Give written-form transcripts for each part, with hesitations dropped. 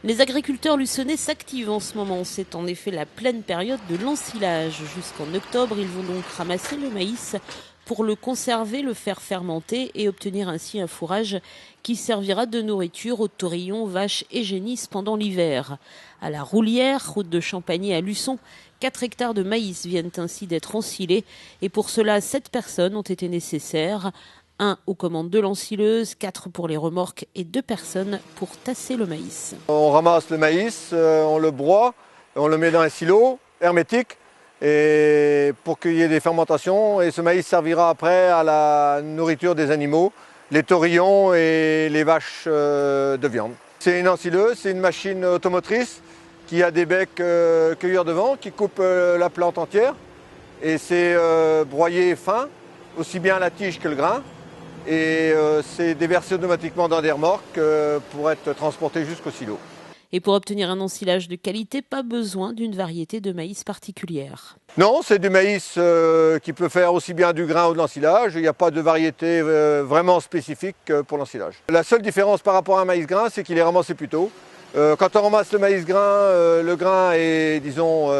Les agriculteurs luçonnais s'activent en ce moment. C'est en effet la pleine période de l'ensilage. Jusqu'en octobre, ils vont donc ramasser le maïs pour le conserver, le faire fermenter et obtenir ainsi un fourrage qui servira de nourriture aux taurillons, vaches et génisses pendant l'hiver. À la Roulière, route de Champagny à Luçon, 4 hectares de maïs viennent ainsi d'être ensilés et pour cela 7 personnes ont été nécessaires. 1 aux commandes de l'ensileuse, 4 pour les remorques et 2 personnes pour tasser le maïs. On ramasse le maïs, on le broie, on le met dans un silo hermétique et pour qu'il y ait des fermentations. Et ce maïs servira après à la nourriture des animaux, les taurillons et les vaches de viande. C'est une ensileuse, c'est une machine automotrice qui a des becs cueilleurs de vent qui coupent la plante entière. Et c'est broyé fin, aussi bien la tige que le grain. Et c'est déversé automatiquement dans des remorques pour être transporté jusqu'au silo. Et pour obtenir un ensilage de qualité, pas besoin d'une variété de maïs particulière. Non, c'est du maïs qui peut faire aussi bien du grain ou de l'ensilage. Il n'y a pas de variété vraiment spécifique pour l'ensilage. La seule différence par rapport à un maïs grain, c'est qu'il est ramassé plus tôt. Quand on ramasse le maïs grain, le grain est, disons,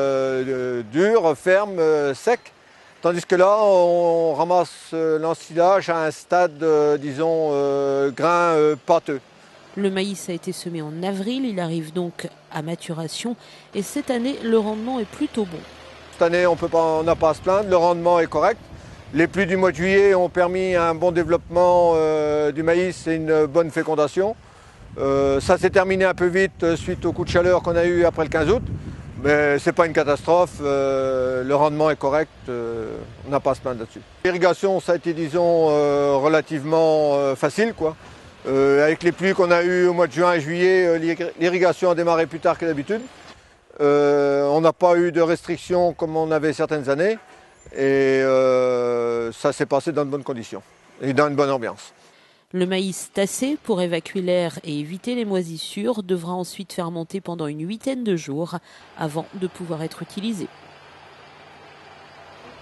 dur, ferme, sec. Tandis que là, on ramasse l'ensilage à un stade, disons, grain pâteux. Le maïs a été semé en avril, il arrive donc à maturation et cette année, le rendement est plutôt bon. Cette année, on n'a pas à se plaindre, le rendement est correct. Les pluies du mois de juillet ont permis un bon développement du maïs et une bonne fécondation. Ça s'est terminé un peu vite suite au coup de chaleur qu'on a eu après le 15 août. Mais ce n'est pas une catastrophe, le rendement est correct, on n'a pas à se plaindre là-dessus. L'irrigation, ça a été, disons, relativement facile, quoi. Avec les pluies qu'on a eues au mois de juin et juillet, l'irrigation a démarré plus tard que d'habitude. On n'a pas eu de restrictions comme on avait certaines années et ça s'est passé dans de bonnes conditions et dans une bonne ambiance. Le maïs tassé pour évacuer l'air et éviter les moisissures devra ensuite fermenter pendant une 8aine de jours avant de pouvoir être utilisé.